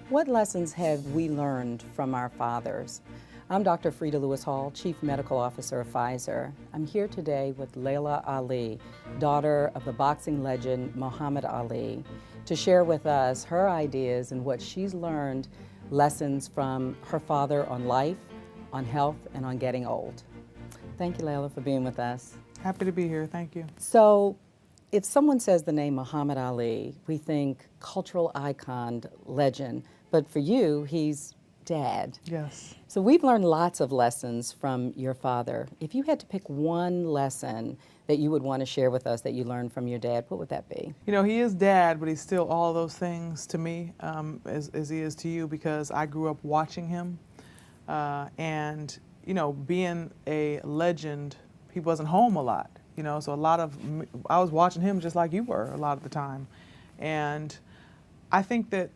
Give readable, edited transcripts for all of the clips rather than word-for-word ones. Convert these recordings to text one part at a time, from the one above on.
What lessons have we learned from our fathers? I'm Dr. Frida Lewis Hall, Chief Medical Officer of Pfizer. I'm here today with Laila Ali, daughter of the boxing legend Muhammad Ali, to share with us her ideas and what she's learned, lessons from her father on life, on health, and on getting old. Thank you, Laila, for being with us. Happy to be here. Thank you. So, if someone says the name Muhammad Ali, we think cultural icon, legend, but for you, he's dad. Yes. So we've learned lots of lessons from your father. If you had to pick one lesson that you would want to share with us that you learned from your dad, what would that be? You know, he is dad, but he's still all those things to me, as he is to you, because I grew up watching him. And, you know, being a legend, he wasn't home a lot, you know, so I was watching him just like you were a lot of the time. And I think that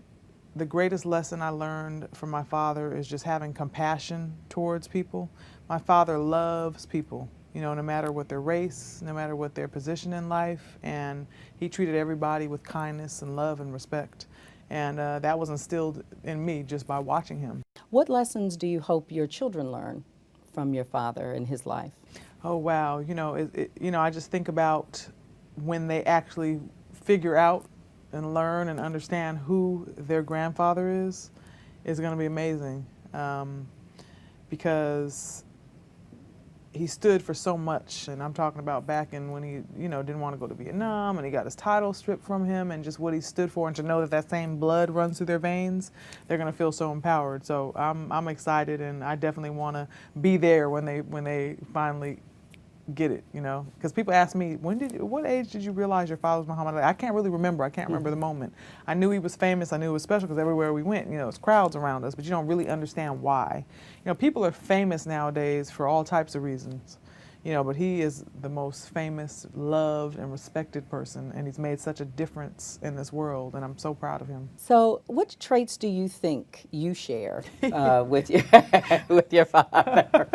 the greatest lesson I learned from my father is just having compassion towards people. My father loves people, you know, no matter what their race, no matter what their position in life, and he treated everybody with kindness and love and respect. And that was instilled in me just by watching him. What lessons do you hope your children learn from your father and his life? Oh, wow. You know, I just think about when they actually figure out and learn and understand who their grandfather is going to be amazing, because he stood for so much. And I'm talking about back in when he, you know, didn't want to go to Vietnam and he got his title stripped from him, and just what he stood for, and to know that that same blood runs through their veins, they're going to feel so empowered. So I'm excited, and I definitely want to be there when they finally get it, you know, because people ask me, what age did you realize your father was Muhammad Ali? I can't really remember. I can't remember the moment. I knew he was famous. I knew it was special because everywhere we went, you know, it's crowds around us, but you don't really understand why. You know, people are famous nowadays for all types of reasons, you know, but he is the most famous, loved, and respected person, and he's made such a difference in this world, and I'm so proud of him. So, what traits do you think you share with your with your father?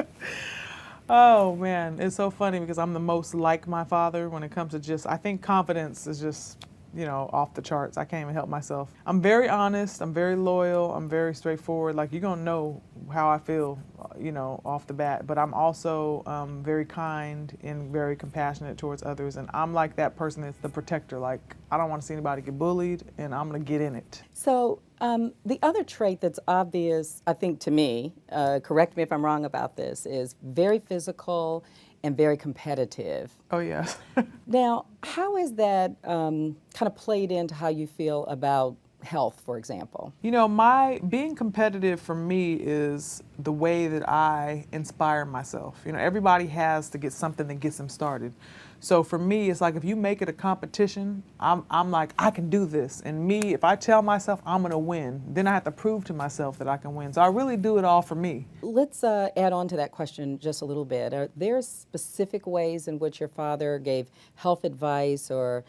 Oh man, it's so funny because I'm the most like my father when it comes to I think confidence is just, you know, off the charts. I can't even help myself. I'm very honest, I'm very loyal, I'm very straightforward. Like, you're gonna know how I feel, you know, off the bat. But I'm also very kind and very compassionate towards others. And I'm like that person that's the protector. Like, I don't want to see anybody get bullied, and I'm gonna get in it. So the other trait that's obvious, I think, to me, correct me if I'm wrong about this, is very physical and very competitive. Oh, yes. Now, how is that kind of played into how you feel about health, for example? You know, being competitive for me is the way that I inspire myself. You know, everybody has to get something that gets them started. So for me, it's like if you make it a competition, I'm like, I can do this. And me, if I tell myself I'm going to win, then I have to prove to myself that I can win. So I really do it all for me. Let's add on to that question just a little bit. Are there specific ways in which your father gave health advice or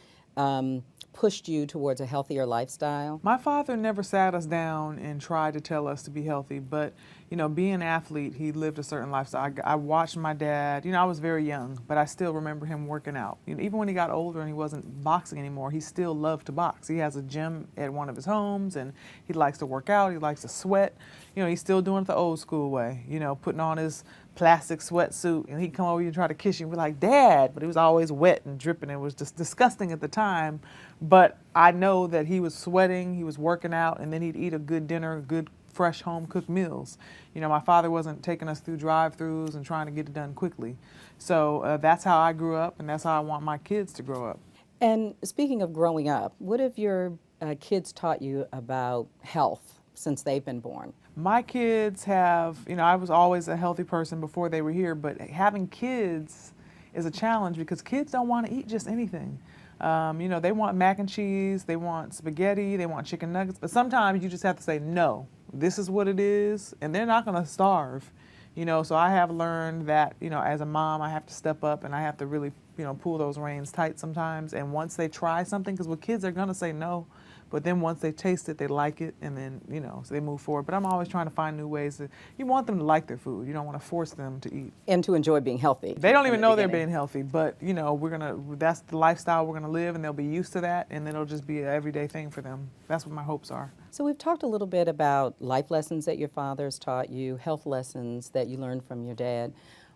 pushed you towards a healthier lifestyle? My father never sat us down and tried to tell us to be healthy, but, you know, being an athlete, he lived a certain lifestyle. I watched my dad, you know, I was very young, but I still remember him working out. You know, even when he got older and he wasn't boxing anymore, he still loved to box. He has a gym at one of his homes, and he likes to work out, he likes to sweat. You know, he's still doing it the old school way, you know, putting on his plastic sweatsuit, and he'd come over and try to kiss you and be like, Dad, but he was always wet and dripping. It was just disgusting at the time, but I know that he was sweating, he was working out, and then he'd eat a good dinner, good fresh home cooked meals. You know, my father wasn't taking us through drive-throughs and trying to get it done quickly. So that's how I grew up, and that's how I want my kids to grow up. And speaking of growing up, what have your kids taught you about health since they've been born? My kids have, you know, I was always a healthy person before they were here, but having kids is a challenge because kids don't want to eat just anything. You know, they want mac and cheese, they want spaghetti, they want chicken nuggets, but sometimes you just have to say, no, this is what it is, and they're not going to starve. You know, so I have learned that, you know, as a mom, I have to step up and I have to really, you know, pull those reins tight sometimes. And once they try something, because with kids, they're going to say no, But then once they taste it, they like it, and then, you know, so they move forward. But I'm always trying to find new ways that you want them to like their food. You don't want to force them to eat. And to enjoy being healthy. They don't even know they're beginning. being healthy, but, you know, that's the lifestyle we're gonna live, and they'll be used to that, and then it'll just be an everyday thing for them. That's what my hopes are. So we've talked a little bit about life lessons that your father's taught you, health lessons that you learned from your dad.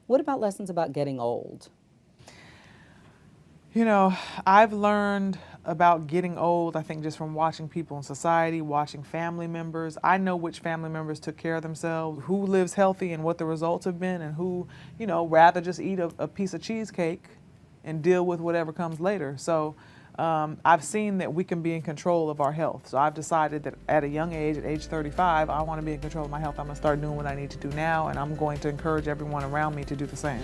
What about lessons about getting old? You know, I've learned about getting old, I think, just from watching people in society, watching family members. I know which family members took care of themselves, who lives healthy and what the results have been, and who, you know, rather just eat a piece of cheesecake and deal with whatever comes later. So I've seen that we can be in control of our health. So I've decided that at a young age, at age 35, I want to be in control of my health. I'm going to start doing what I need to do now, and I'm going to encourage everyone around me to do the same.